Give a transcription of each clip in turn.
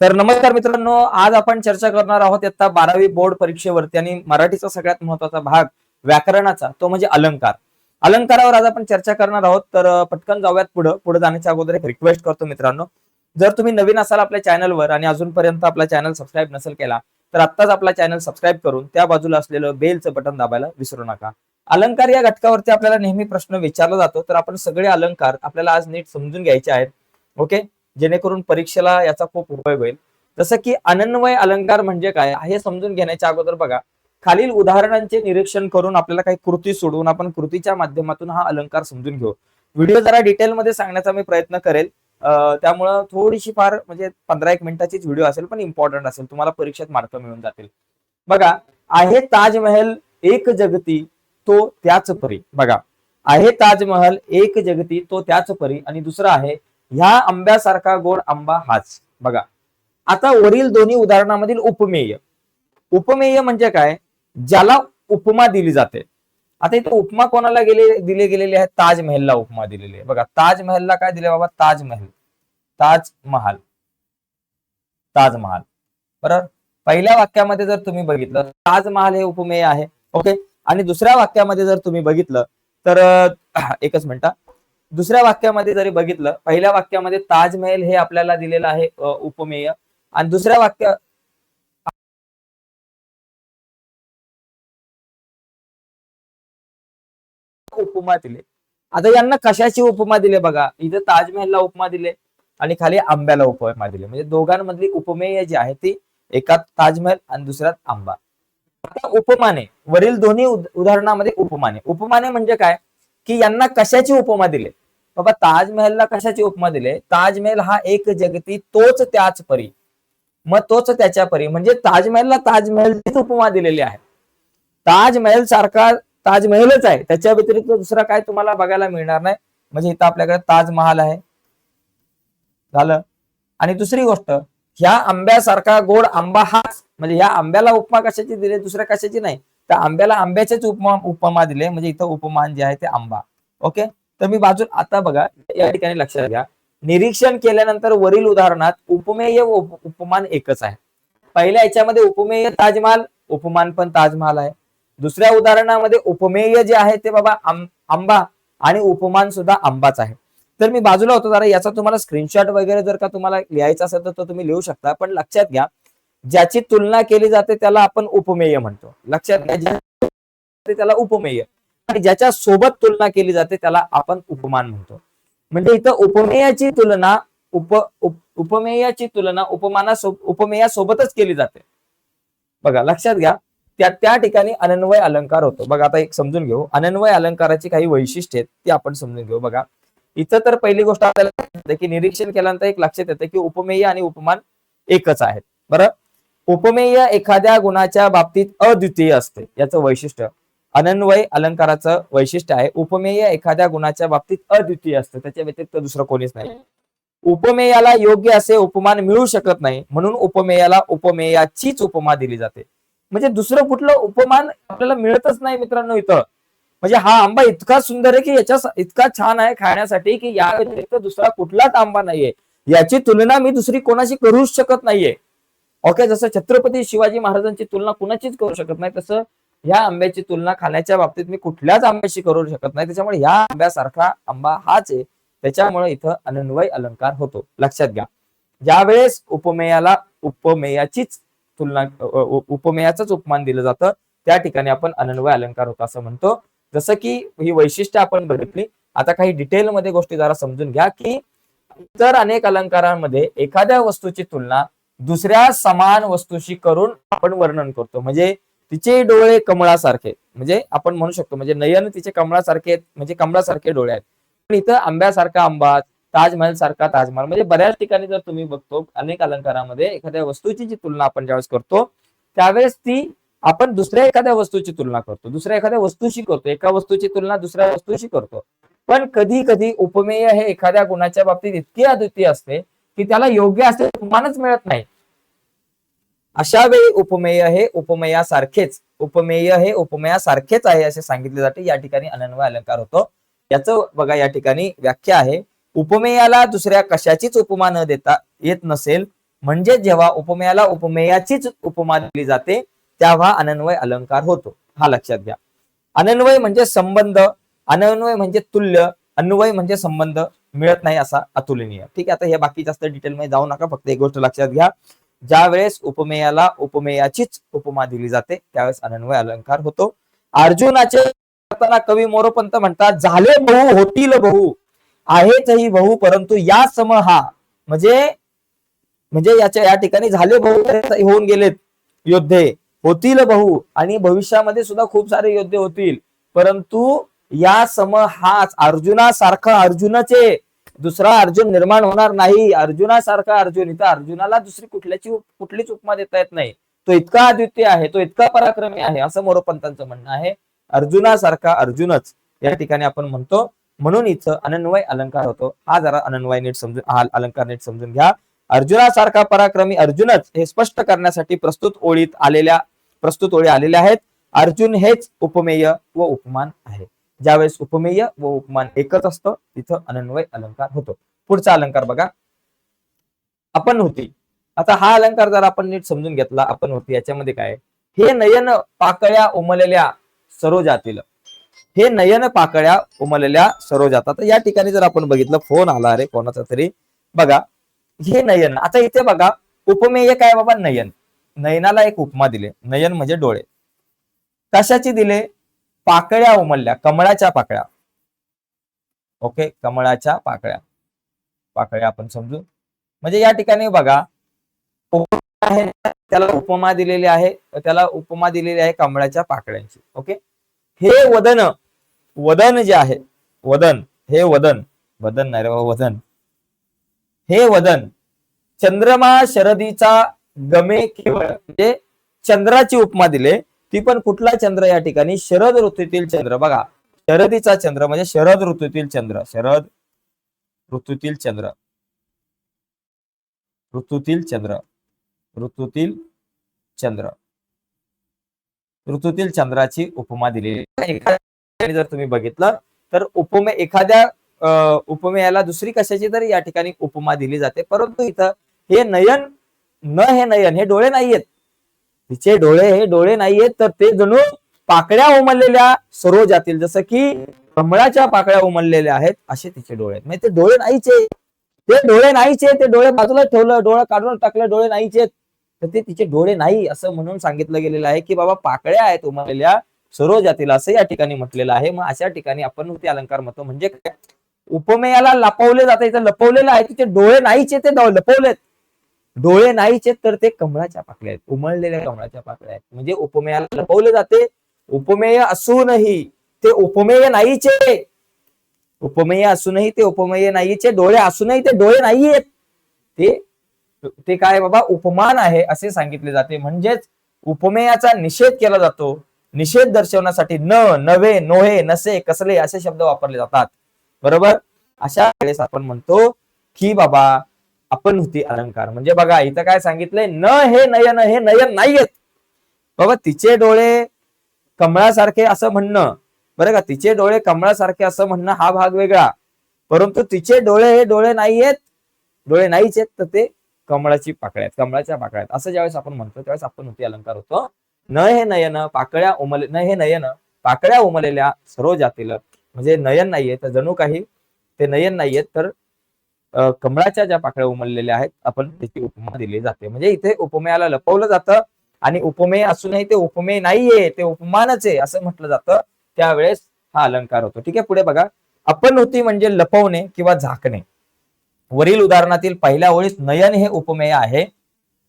तर नमस्कार मित्रांनो, आज आपण चर्चा करणार आहोत इयत्ता 12वी बोर्ड परीक्षेवरती आणि मराठीचा सगळ्यात महत्वाचा भाग व्याकरणाचा, तो म्हणजे अलंकार. अलंकारावर आज आपण चर्चा करणार आहोत. तर पटकन जाऊयात पुढे जाण्याच्या अगोदर एक रिक्वेस्ट करतो मित्रांनो, जर तुम्ही नवीन असाल आपल्या चॅनलवर आणि अजूनपर्यंत आपला चॅनल सबस्क्राईब नसेल केला तर आत्ताच आपला चॅनल सबस्क्राईब करून त्या बाजूला असलेलं बेलचं बटन दाबायला विसरू नका. अलंकार या घटकावरती आपल्याला नेहमी प्रश्न विचारला जातो, तर आपण सगळे अलंकार आपल्याला आज नीट समजून घ्यायचे आहेत. ओके, जेणेकरून परीक्षेला याचा खूप उपयोग होईल. जसं की अनन्वय अलंकार म्हणजे काय हे समजून घेण्याच्या अगोदर बघा, खालील उदाहरणांचे निरीक्षण करून आपल्याला काही कृती सोडवून आपण कृतीच्या माध्यमातून हा अलंकार समजून घेऊ. व्हिडिओ जरा डिटेलमध्ये सांगण्याचा मी प्रयत्न करेल, त्यामुळं थोडीशी फार म्हणजे 15-1 मिनिटाचीच व्हिडिओ असेल, पण इम्पॉर्टंट असेल, तुम्हाला परीक्षेत मार्क मिळून जातील. बघा, आहे ताजमहल एक जगती तो त्याच परी. बघा, आहे ताजमहल एक जगती तो त्याच परी, आणि दुसरा आहे ह्या आंब्यासारखा गोड आंबा हाच. बघा, आता वरील दोन्ही उदाहरणामधील उपमेय. उपमेय म्हणजे काय, ज्याला उपमा दिली जाते. आता इथे उपमा कोणाला दिले गेलेले आहे, ताजमहलला उपमा दिलेली आहे. बघा, ताजमहलला काय दिले बाबा, ताजमहल, ताजमहाल, ताजमहाल. बरोबर, पहिल्या वाक्यामध्ये जर तुम्ही बघितलं ताजमहाल हे उपमेय आहे. ओके, आणि दुसऱ्या वाक्यामध्ये जर तुम्ही बघितलं तर एकच मिनिट, दुसऱ्या वाक्यामध्ये जरी बघितलं, पहिल्या वाक्यामध्ये ताजमहल हे आपल्याला दिलेलं आहे उपमेय, आणि दुसऱ्या वाक्य उपमा दिले. आता यांना कशाची उपमा दिले, बघा इथे ताजमहलला उपमा दिले आणि खाली आंब्याला उपमा दिले, म्हणजे दोघांमधली उपमेय जी आहे ती एकात ताजमहल आणि दुसऱ्यात आंबा. आता उपमाने, वरील दोन्ही उदाहरणामध्ये उपमाने. उपमाने म्हणजे काय, की यांना कशाची उपमा दिले बाबा, ताजमहलला कशाची उपमा दिले, ताजमहल हा एक जगती तोच त्याच परी, मग तोच त्याच्या परी म्हणजे ताजमहलला ताजमहलचीच उपमा दिलेली आहे. ताजमहल सारखा ताजमहलच आहे, त्याच्या व्यतिरिक्त दुसरा काय तुम्हाला बघायला मिळणार नाही. म्हणजे इथं आपल्याकडे ताजमहाल आहे झालं, आणि दुसरी गोष्ट, ह्या आंब्यासारखा गोड आंबा हाच, म्हणजे ह्या आंब्याला उपमा कशाची दिली, दुसऱ्या कशाची नाही, तर आंब्याला आंब्याचेच उपमा दिले, म्हणजे इथं उपमान जे आहे ते आंबा. ओके, तर मी बाजू आता बघा या ठिकाणी लक्षात घ्या, निरीक्षण केल्यानंतर वरील उदाहरणात उपमेय व उपमान एकच आहे. पहिल्या याच्यामध्ये उपमेय ताजमहाल, उपमान पण ताजमहाल आहे. दुसऱ्या उदाहरणामध्ये उपमेय जे आहे ते बाबा आंबा, आणि उपमान सुद्धा आंबाच आहे. तर मी बाजूला होतो जरा, याचा तुम्हाला स्क्रीनशॉट वगैरे जर का तुम्हाला लिहायचा असेल तर तुम्ही लिहू शकता, पण लक्षात घ्या, ज्याची तुलना केली जाते त्याला आपण उपमेय म्हणतो. लक्षात घ्या, त्याला उपमेय, आणि ज्याच्या सोबत तुलना केली जाते त्याला आपण उपमान म्हणतो. म्हणजे इथं उपमेयाची तुलना उपमेयाची तुलना उपमेयासोबतच केली जाते. बघा लक्षात घ्या, त्या ठिकाणी अनन्वय अलंकार होतो. बघा, आता एक समजून घेऊ, अनन्वय अलंकाराची काही वैशिष्ट्ये आहेत ती आपण समजून घेऊ. बघा, इथं तर पहिली गोष्ट आपल्याला की निरीक्षण केल्यानंतर एक लक्षात येतं की उपमेय आणि उपमान एकच आहेत. बरं, उपमेय एखाद्या गुणाच्या बाबतीत अद्वितीय असते, याचं वैशिष्ट्य. अनन्वय अलंकाराचं वैशिष्ट्य आहे, उपमेय एखाद्या गुणाच्या बाबतीत अद्वितीय असतं, त्याच्या व्यतिरिक्त दुसरं कोणीच नाही. उपमेयाला योग्य असे उपमान मिळू शकत नाही, म्हणून उपमेयाला उपमेयाचीच उपमा दिली जाते. म्हणजे दुसरं कुठलं उपमान आपल्याला मिळतच नाही मित्रांनो इथं. म्हणजे हा आंबा इतका सुंदर आहे की याच्या इतका छान आहे खाण्यासाठी की या व्यतिरिक्त दुसरा कुठलाच आंबा नाहीये, याची तुलना मी दुसरी कोणाशी करूच शकत नाहीये. ओके, जसं छत्रपती शिवाजी महाराजांची तुलना कुणाचीच करू शकत नाही, तसं ह्या आंब्याची तुलना खाण्याच्या बाबतीत मी कुठल्याच आंब्याशी करू शकत नाही. त्याच्यामुळे ह्या आंब्यासारखा आंबा हाच आहे, त्याच्यामुळे इथं अनन्वय अलंकार होतो. लक्षात घ्या, ज्यावेळेस उपमेयाला उपमेयाचीच तुलना उपमेयाचंच उपमान दिलं जातं, त्या ठिकाणी आपण अनन्वय अलंकार होतो असं म्हणतो. जसं की ही वैशिष्ट्य आपण बघितली, आता काही डिटेलमध्ये गोष्टी जरा समजून घ्या की इतर अनेक अलंकारांमध्ये एखाद्या वस्तूची तुलना दुसऱ्या समान वस्तूशी करून आपण वर्णन करतो. म्हणजे तिचे डोळे कमळासारखे, म्हणजे आपण म्हणू शकतो, म्हणजे नयन तिचे कमळासारखे आहेत, म्हणजे कमळासारखे डोळे आहेत. पण इथं आंब्यासारखा आंबा, ताजमहल सारखा ताजमहल, म्हणजे बऱ्याच ठिकाणी जर तुम्ही बघतो अनेक अलंकारामध्ये एखाद्या वस्तूची जी तुलना आपण ज्यावेळेस करतो त्यावेळेस ती आपण दुसऱ्या एखाद्या वस्तूची तुलना करतो, दुसऱ्या एखाद्या वस्तूशी करतो, एका वस्तूची तुलना दुसऱ्या वस्तूशी करतो. पण कधी कधी उपमेय हे एखाद्या गुणाच्या बाबतीत इतके अद्वितीय असते की त्याला योग्य असे उपमानच मिळत नाही. अशा वेळी उपमेय हे उपमेयासारखेच आहे असे सांगितले जाते. या ठिकाणी अनन्वय अलंकार होतो. याचं बघा या ठिकाणी व्याख्या आहे, उपमेयाला दुसऱ्या कशाचीच उपमा न देता येत नसेल म्हणजे जेव्हा उपमेयाला उपमेयाचीच उपमा दिली जाते तेव्हा अनन्वय अलंकार होतो, हा लक्षात घ्या. अनन्वय म्हणजे संबंध, अनन्वय म्हणजे तुल्य, अन्वय म्हणजे संबंध मिळत नाही असा अतुलनीय. ठीक आहे, आता हे बाकी जास्त डिटेल मध्ये जाऊ नका, फक्त एक गोष्ट लक्षात घ्या, ज्या वेळेस उपमेयाला उपमेयाचीच उपमा दिली जाते त्यावेळेस अनन्वय अलंकार होतो. अर्जुनाचे करताना कवी मोरोपंत म्हणतात, झाले बहु होतील बहु, आहेतही बहु परंतु या सम हा, म्हणजे या ठिकाणी झाले बहु होऊन गेलेत योद्धे, होतील बहु आणि भविष्यामध्ये सुद्धा खूप सारे योद्धे होतील, परंतु या सम हाच अर्जुनासारखा अर्जुनाचे दुसरा अर्जुन निर्माण होणार नाही. अर्जुनासारखा अर्जुन, इथं अर्जुनाला दुसरी कुठलीच उपमा देता येत नाही. तो इतका अद्वितीय आहे, तो इतका पराक्रमी आहे असं मोरोपंतांचं म्हणणं आहे. अर्जुनासारखा अर्जुनच या ठिकाणी आपण म्हणतो, म्हणून इथं अनन्वय अलंकार होतो. हा जरा अनन्वय नीट समजून, हा अलंकार नीट समजून घ्या. अर्जुनासारखा पराक्रमी अर्जुनच हे स्पष्ट करण्यासाठी प्रस्तुत ओळी आलेल्या आहेत. अर्जुन हेच उपमेय व उपमान आहे. ज्यावेळेस उपमेय व उपमान एकच असतं तिथं अनन्वय अलंकार होतो. पुढचा अलंकार बघा, आपण होती. आता हा अलंकार जर आपण नीट समजून घेतला, आपण होती याच्यामध्ये काय, हे नयन पाकळ्या उमललेल्या सरोजातील, हे नयन पाकळ्या उमललेल्या सरोजातात. या ठिकाणी जर आपण बघितलं, फोन आला रे कोणाचा तरी, बघा हे नयन. आता इथे बघा उपमेय काय बाबा, नयन. नयनाला एक उपमा दिले, नयन म्हणजे डोळे. कशाची दिले, पाकळ्या उमलल्या, कमळाच्या पाकळ्या. ओके, कमळाच्या पाकळ्या, पाकळ्या आपण समजू. म्हणजे या ठिकाणी बघा त्याला उपमा दिलेली आहे, त्याला उपमा दिलेली आहे कमळाच्या पाकळ्यांची. ओके, हे वदन, वदन जे आहे, वदन, हे वदन, वदन नाही रे वदन, हे वदन चंद्रमा शरदीचा गमे केवळ, म्हणजे चंद्राची उपमा दिले, ती पण कुठला चंद्र या ठिकाणी, शरद ऋतूतील चंद्र. बघा शरदीचा चंद्र म्हणजे शरद ऋतूतील चंद्र, शरद ऋतूतील चंद्र, ऋतूतील चंद्र, ऋतूतील चंद्र, ऋतूतील चंद्राची उपमा दिलेली. जर तुम्ही बघितलं तर एखाद्या उपमेयाला दुसरी कशाची तरी या ठिकाणी उपमा दिली जाते, परंतु इथं हे नयन हे नयन, हे डोळे नाहीयेत, तिचे डोळे हे डोळे नाहीयेत, तर ते जणू पाकळ्या उमललेल्या सरोजातील, जसं की कमळाच्या पाकळ्या उमललेल्या आहेत असे तिचे डोळे आहेत. म्हणजे ते डोळे नाहीचे, ते डोळे नाहीचे, ते डोळे बाजूला ठेवलं, डोळे काढून टाकलं, डोळे नाहीचे, तर ते तिचे डोळे नाही असं म्हणून सांगितलं गेलेलं आहे की बाबा पाकळ्या आहेत उमललेल्या सरोजातील, असं या ठिकाणी म्हटलेलं आहे. मग अशा ठिकाणी आपण ते अलंकार म्हणतो. म्हणजे काय, उपमेयाला लपवले जाते, इथं लपवलेलं आहे, तिचे डोळे नाहीचे, ते लपवलेत, डोळे नाहीचे, तर ते कमळाच्या पाकळ्या आहेत, उमललेल्या कमळाच्या पाकळ्या आहेत. म्हणजे उपमेयाला लपवले जाते, उपमेय असूनही ते उपमेय नाहीचे, उपमेय असूनही ते उपमेय नाहीचे, डोळे असूनही ते डोळे नाहीयेत, ते काय बाबा उपमान आहे असे सांगितले जाते. म्हणजेच उपमेयाचा निषेध केला जातो. निषेध दर्शवण्यासाठी न, नव्हे, नोहे, नसे, कसले असे शब्द वापरले जातात. बरोबर, अशा वेळेस आपण म्हणतो की बाबा आपण होती अलंकार. म्हणजे बघा इथं काय सांगितलंय, न हे नयन, हे नयन नाहीयेत बाबा, तिचे डोळे कमळासारखे असं म्हणणं, बरं का, तिचे डोळे कमळासारखे असं म्हणणं हा भाग वेगळा, परंतु तिचे डोळे हे डोळे नाहीयेत, डोळे नाहीच आहेत, तर ते कमळाची पाकळ्या आहेत, कमळाच्या पाकळ्या आहेत, असं ज्यावेळेस आपण म्हणतो त्यावेळेस आपण होती अलंकार होतो. न हे नयन पाकळ्या उमल, न हे नयन पाकळ्या उमललेल्या सरोजातील, म्हणजे नयन नाहीये तर जणू काही ते नयन नाहीयेत, तर कमळाच्या ज्या पाकळ्या उमललेल्या आहेत आपण त्याची उपमा दिली जाते. म्हणजे इथे उपमेयाला लपवलं जातं आणि उपमेय असूनही ते उपमेय नाहीये, ते उपमानच आहे असं म्हटलं जातं, त्यावेळेस हा अलंकार होतो. ठीक आहे, पुढे बघा, आपण होती म्हणजे लपवणे किंवा झाकणे. वरील उदाहरणातील पहिल्या ओळीत नयन हे उपमेय आहे,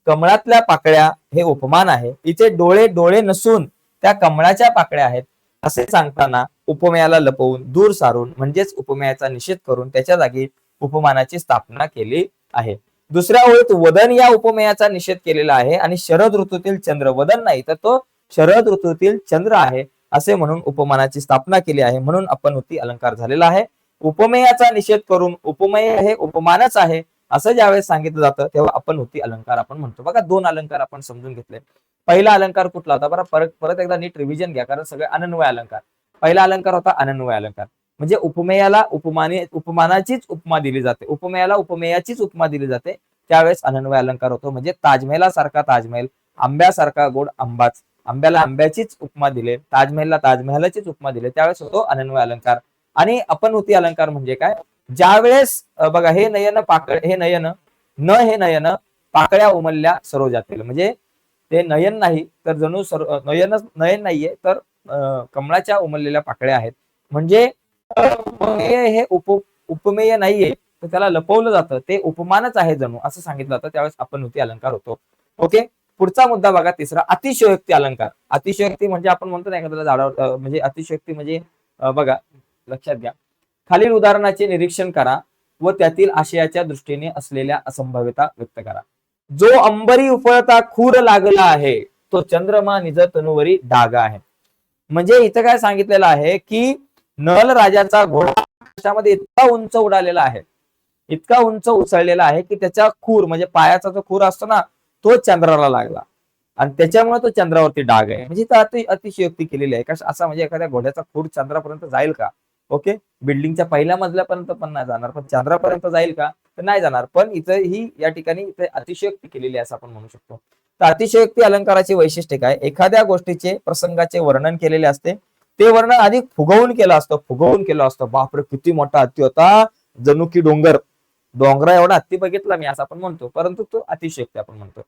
कमळातल्या पाकळ्या हे उपमान आहे. इथे डोळे डोळे नसून त्या कमळाच्या पाकळ्या आहेत असे सांगताना उपमेयाला लपवून दूर सारून म्हणजेच उपमेयाचा निषेध करून त्याच्या जागी उपमानाची स्थापना केली आहे. दुसऱ्या ओळीत वदन या उपमेयाचा निषेध केलेला आहे आणि शरद ऋतूतील चंद्र, वदन नाही तर तो शरद ऋतूतील चंद्र आहे असे म्हणून उपमानाची स्थापना केली आहे. म्हणून आपण होती अलंकार झालेला आहे. उपमेयाचा निषेध करून उपमेय हे उपमानच आहे असं ज्यावेळेस सांगितलं जातं तेव्हा आपण होती अलंकार आपण म्हणतो. बघा दोन अलंकार आपण समजून घेतले. पहिला अलंकार कुठला होता बरं, परत एकदा नीट रिव्हिजन घ्या कारण सगळे अनन्वय अलंकार. पहिला अलंकार होता अनन्वय अलंकार, म्हणजे उपमेयाला उपमानाचीच उपमा दिली जाते, उपमेयाला उपमेयाचीच उपमा दिली जाते त्यावेळेस अनन्वय अलंकार होतो. म्हणजे ताजमहलासारखा ताजमहल, आंब्यासारखा गोड आंबाच, आंब्याला आंब्याचीच उपमा दिले, ताजमहलला ताजमहलाचीच उपमा दिले, त्यावेळेस होतो अनन्वय अलंकार. आणि अपनवती अलंकार म्हणजे काय, ज्यावेळेस बघा हे नयन पाकळ, हे नयन न, हे नयन पाकळ्या उमलल्या सरोजातील, म्हणजे ते नयन नाही तर जणू नयन नाहीये तर कमळाच्या उमललेल्या पाकळ्या आहेत. म्हणजे हे उपमेय नाहीये तर त्याला लपवलं जातं, ते उपमानच आहे जणू असं सांगितलं जातं, त्यावेळेस अपनवती अलंकार होतो. ओके, पुढचा मुद्दा बघा तिसरा, अतिशयोक्ती अलंकार. अतिशयोक्ती म्हणजे आपण म्हणतो ना एखाद्याला झाडावर म्हणजे अतिशयोक्ती म्हणजे बघा लक्षात घ्या, खालील उदाहरणाचे निरीक्षण करा व त्यातील आशयाच्या दृष्टीने असलेल्या असंभाव्यता व्यक्त करा. जो अंबरी उफळता खूर लागला आहे तो चंद्रमा निज तनुवरी डागा आहे. म्हणजे इथं काय सांगितलेलं आहे की नल राजाचा घोडा आकाशामध्ये इतका उंच उडालेला आहे, इतका उंच उचललेला आहे की त्याचा खूर म्हणजे पायाचा जो खूर असतो ना तो चंद्राला लागला आणि त्याच्यामुळे तो चंद्रावरती डाग आहे. म्हणजे अतिशयोक्ती केलेली आहे. असा म्हणजे एखाद्या घोड्याचा खूर चंद्रापर्यंत जाईल का? ओके, बिल्डिंगच्या पहिल्या मजल्यापर्यंत पण नाही जाणार, पण चंद्रापर्यंत जाईल का? तर नाही जाणार. पण इथं ही या ठिकाणी इथे अतिशयोक्ती केलेली आहे असं आपण म्हणू शकतो. तर अतिशयोक्ती अलंकाराचे वैशिष्ट्य काय, एखाद्या गोष्टीचे प्रसंगाचे वर्णन केलेले असते, ते वर्णन अधिक फुगवून केलं असतं, फुगवून केलं असतं. बापरे किती मोठा हत्ती होता, जणू की डोंगरा एवढा हत्ती बघितला मी असं आपण म्हणतो, परंतु तो अतिशयोक्ती आपण म्हणतो.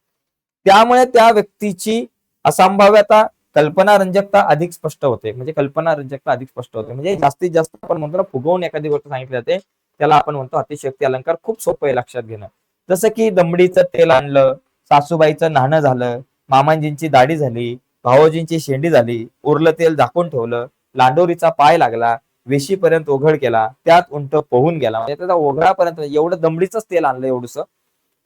त्यामुळे त्या व्यक्तीची असंभाव्यता, कल्पनारंजकता अधिक स्पष्ट होते. म्हणजे कल्पनारंजकता अधिक स्पष्ट होते, म्हणजे जास्तीत जास्त आपण म्हणतो ना फुगवून एखादी गोष्ट सांगितली जाते, त्याला आपण म्हणतो अतिशयोक्ती अलंकार. खूप सोपं आहे लक्षात घेणं. जसं की दमडीचं तेल आणलं, सासूबाईचं नाणं झालं, मामांजींची दाढी झाली, भावोजींची शेंडी झाली, उरलं तेल झाकून ठेवलं, लांडोरीचा पाय लागला, वेशीपर्यंत ओघळ केला, त्यात उंट पोहून गेला. म्हणजे त्याचा ओघळापर्यंत एवढं दमडीचंच तेल आणलं एवढंस,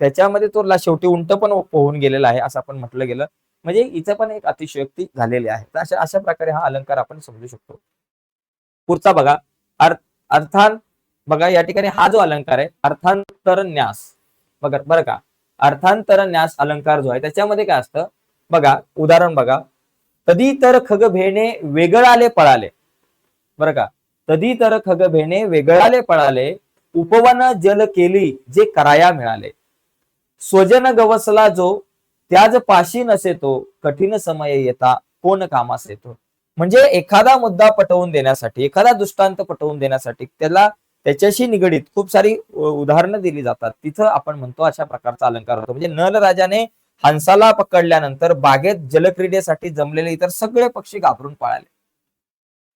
त्याच्यामध्ये तो शेवटी उंट पण पोहून गेलेला आहे असं आपण म्हटलं गेलं. म्हणजे इथं पण एक अतिशयोक्ती झालेली आहे. तर अशा प्रकारे हा अलंकार आपण समजू शकतो. पुढचा बघा, अर्थांत. बघा या ठिकाणी हा जो अलंकार आहे अर्थांतर न्यास, बघा बरं का, अर्थांतर न्यास अलंकार जो आहे त्याच्यामध्ये काय असतं बघा, उदाहरण बघा, तदी तर खग भेणे वेगळाले पळाले, बरं का, तदी तर खग भेणे वेगळाले पळाले, उपवन जल केली जे कराया मिळाले, स्वजन गवसला जो त्याज पाशी नसे तो, कठीण समय येता कोण कामास येतो. म्हणजे एखादा मुद्दा पटवून देण्यासाठी, एखादा दृष्टांत पटवून देण्यासाठी त्याला त्याच्याशी निगडीत खूप सारी उदाहरणं दिली जातात, तिथं आपण म्हणतो अशा प्रकारचा अलंकार होतो. म्हणजे नल राजाने हंसाला पकडल्यानंतर बागेत जलक्रीडेसाठी जमलेले इतर सगळे पक्षी घाबरून पळाले,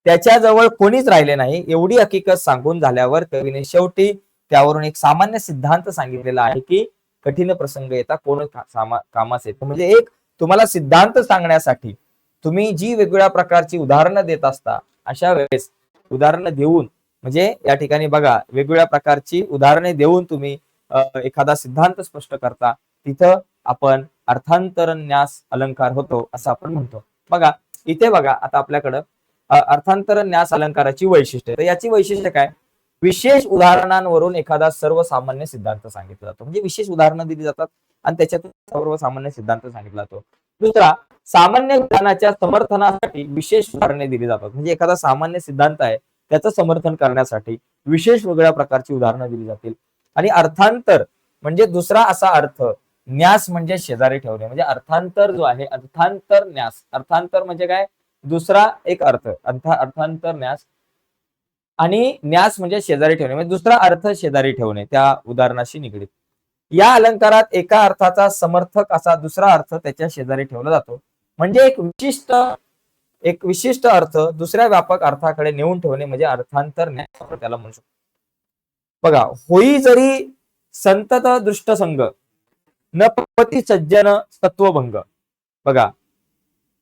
त्याच्याजवळ कोणीच राहिले नाही. एवढी हकीकत सांगून झाल्यावर कवीने शेवटी त्यावरून एक सामान्य सिद्धांत सांगितलेला आहे की कठीण प्रसंग येता कोण कामास येतो. म्हणजे एक तुम्हाला सिद्धांत सांगण्यासाठी तुम्ही जी वेगवेगळ्या प्रकारची उदाहरणं देत असता, अशा वेळेस उदाहरणं देऊन, म्हणजे या ठिकाणी बघा वेगवेगळ्या प्रकारची उदाहरणे देऊन तुम्ही एखादा सिद्धांत स्पष्ट करता, तिथं आपण अर्थांतरन्यास अलंकार होतो असं आपण म्हणतो. बघा इथे बघा आता आपल्याकडं अर्थांतरन्यास अलंकाराची वैशिष्ट्य. तर याची वैशिष्ट्य काय, विशेष उदाहरणांवरून एखादा सर्वसामान्य सिद्धांत सांगितला जातो. म्हणजे विशेष उदाहरणं दिली जातात आणि त्याच्यातून सर्वसामान्य सिद्धांत सांगितला जातो. दुसरा, सामान्य ज्ञानाच्या समर्थनासाठी विशेष उदाहरणे दिली जातात. म्हणजे एखादा सामान्य सिद्धांत आहे त्याचं समर्थन करण्यासाठी विशेष वेगळ्या प्रकारची उदाहरणं दिली जातील. आणि अर्थांतर म्हणजे दुसरा असा अर्थ, न्यास म्हणजे शेजारी ठेवणे. म्हणजे अर्थांतर जो आहे, अर्थांतर न्यास, अर्थांतर म्हणजे काय, दुसरा एक अर्थ, अर्थांतर न्यास, आणि न्यास म्हणजे शेजारी ठेवणे, म्हणजे दुसरा अर्थ शेजारी ठेवणे त्या उदाहरणाशी निगडीत. या अलंकारात एका अर्थाचा समर्थक असा दुसरा अर्थ त्याच्या शेजारी ठेवला जातो. म्हणजे एक विशिष्ट अर्थ दुसऱ्या व्यापक अर्थाकडे नेऊन ठेवणे म्हणजे अर्थांतर न्यास आपण त्याला म्हणू शकतो. बघा, होई जरी संतत दृष्ट संग, न पती सज्जन सत्वभंग. बघा,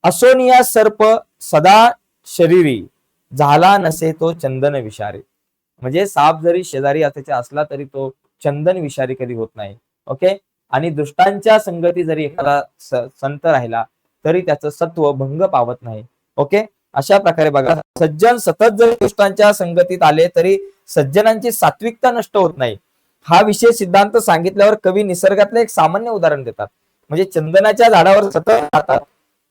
असोनिया सर्प सदा शरीरी, झाला नसे तो चंदन विषारी. म्हणजे साप जरी शेजारी त्याच्या असला तरी तो चंदन विषारी कधी होत नाही. ओके, आणि दुष्टांच्या संगती जरी एखादा संत राहिला तरी त्याचं सत्व भंग पावत नाही. ओके, अशा प्रकारे बघा, सज्जन सतत जरी दुष्टांच्या संगतीत आले तरी सज्जनांची सात्विकता नष्ट होत नाही. हा विशेष सिद्धांत सांगितल्यावर कवी निसर्गातलं एक सामान्य उदाहरण देतात. म्हणजे चंदनाच्या झाडावर सतत राहतात,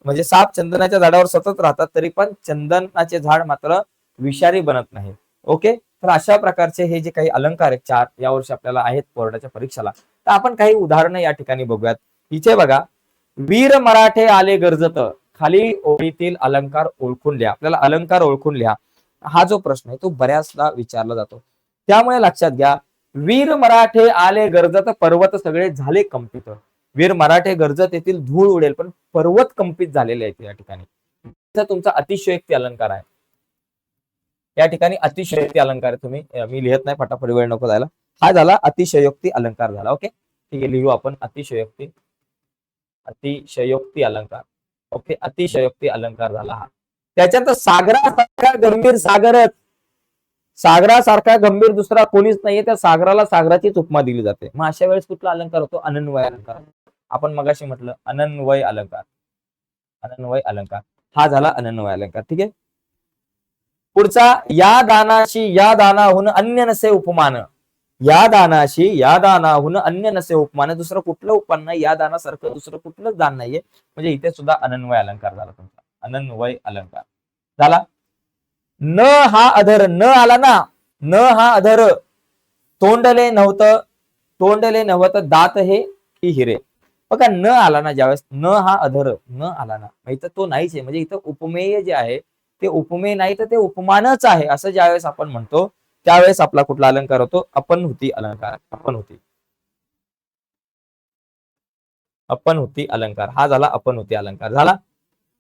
म्हणजे साप चंदनाच्या झाडावर सतत राहतात तरी पण चंदनाचे झाड मात्र विषारी बनत नाही. ओके, तर अशा प्रकारचे हे जे काही अलंकार आहेत चार, यावर्षी आपल्याला आहेत बोर्डाच्या परीक्षेला, तर आपण काही उदाहरणं या ठिकाणी बघूयात. इथे बघा, वीर मराठे आले गर्जत, खाली ओळीतील अलंकार ओळखून लिहा. आपल्याला अलंकार ओळखून लिहा हा जो प्रश्न आहे तो बऱ्याचदा विचारला जातो. त्यामुळे लक्षात घ्या, वीर मराठे आले गर्जत, पर्वत सगळे झाले कंपित. वीर मराठे गर्जत येथील धूळ उडेल, पण पर्वत कंपित झालेले आहेत या ठिकाणी. तुमचा अतिशयोक्ती अलंकार आहे. या ठिकाणी अतिशयोक्ती अलंकार आहे. तुम्ही मी लिहित नाही, फटाफट वेळ नको जायला. हा झाला अतिशयोक्ती अलंकार झाला. ओके, ठीक आहे, लिहू आपण अतिशयोक्ती अलंकार. ओके, अतिशयोक्ती अलंकार झाला हा. त्याच्यात सागरासारखा गंभीर सागरासारखा गंभीर दुसरा कोणीच नाहीये, त्या सागराला सागराचीच उपमा दिली जाते. मग अशा वेळेस कुठला अलंकार होतो? अनन्वय अलंकार. आपण मगाशी म्हटलं अनन्वय अलंकार. अनन्वय अलंकार हा झाला अनन्वय अलंकार. ठीक आहे, पुढचा, या दानाशी या दानाहून अन्य नसे उपमान. या दानाशी या दानाहून अन्य नसे उपमान. दुसरं कुठलं उपमान नाही, या दानासारखं दुसरं कुठलंच दान नाहीये. म्हणजे इथे सुद्धा अनन्वय अलंकार झाला तुमचा. अनन्वय अलंकार झाला. न हा अधर, न आला ना, न हा अधर, तोंडले नव्हत दात हे की हिरे. बघा, न आला ना, ज्यावेळेस न हा अधर, न आला ना, इथं तो नाहीच आहे. म्हणजे इथं उपमेय जे आहे ते उपमेय नाही, तर ते उपमानच आहे असं ज्यावेळेस आपण म्हणतो, त्यावेळेस आपला कुठला अलंकार होतो? अपनहुती अलंकार. अपनहुती अलंकार हा झाला अपनहुती अलंकार झाला.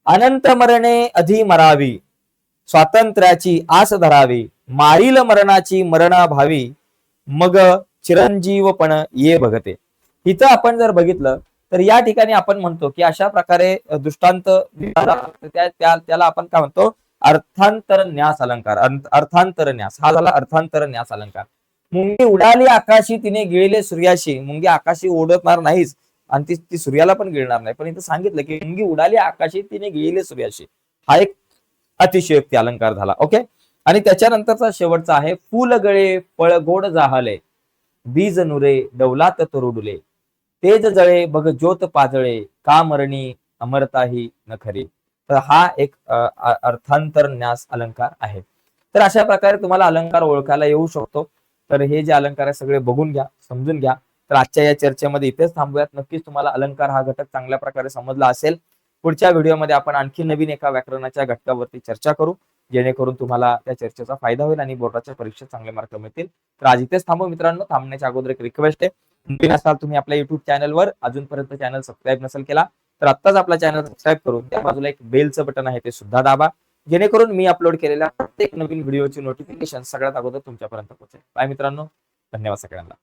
अनंत मरणे अधि मरावी, स्वातंत्र्याची आस धरावी, मारील मरणाची मरणा भावी, मग चिरंजीवपण ये बघते. इथं आपण जर बघितलं तर या ठिकाणी आपण म्हणतो की अशा प्रकारे दृष्टांत त्याला आपण काय म्हणतो? अर्थांतर न्यास अलंकार. अर्थांतर न्यास हा झाला अर्थांतर न्यास अलंकार. मुंगी उडाली आकाशी, तिने गिळले सूर्याशी. मुंगी आकाशी उडणार नाहीच आणि ती सूर्याला पण गिळणार नाही, पण इथं सांगितलं की मुंगी उडाली आकाशी, तिने गिळले सूर्याशी. हा एक अतिशयोक्ती अलंकार झाला. ओके, आणि त्याच्यानंतरचा शेवटचा आहे, फुल गळे पळगोड जाहले, बीज नुरे डौलात तरुडले, तेज जळे बघ ज्योत पाजळे, का मरणी अमरताही न खरी. तर हा एक अर्थांतर न्यास अलंकार आहे. तर अशा प्रकारे तुम्हाला अलंकार ओळखायला येऊ शकतो. तर हे जे अलंकार आहे सगळे बघून घ्या, समजून घ्या. तर आजच्या या चर्चेमध्ये इथेच थांबूयात. नक्कीच तुम्हाला अलंकार हा घटक चांगल्या प्रकारे समजला असेल. पुढच्या व्हिडिओमध्ये आपण आणखी नवीन एका व्याकरणाच्या घटकावरती चर्चा करू, जेणेकरून तुम्हाला त्या चर्चेचा फायदा होईल आणि बोर्डाच्या परीक्षेत चांगले मार्क मिळतील. तर आज इथेच थांबू मित्रांनो. थांबण्याच्या अगोदर एक रिक्वेस्ट आहे, नवीन असाल तुम्ही आपल्या युट्यूब चॅनलवर, अजूनपर्यंत चॅनल सबस्क्राईब नसेल केला तर आत्ताच आपला चॅनल सबस्क्राईब करून त्या बाजूला एक बेलचं बटन आहे ते सुद्धा दाबा, जेणेकरून मी अपलोड केलेल्या प्रत्येक नवीन व्हिडिओची नोटिफिकेशन सगळ्यात अगोदर तुमच्यापर्यंत पोहोचेल. बाय मित्रांनो, धन्यवाद सगळ्यांना.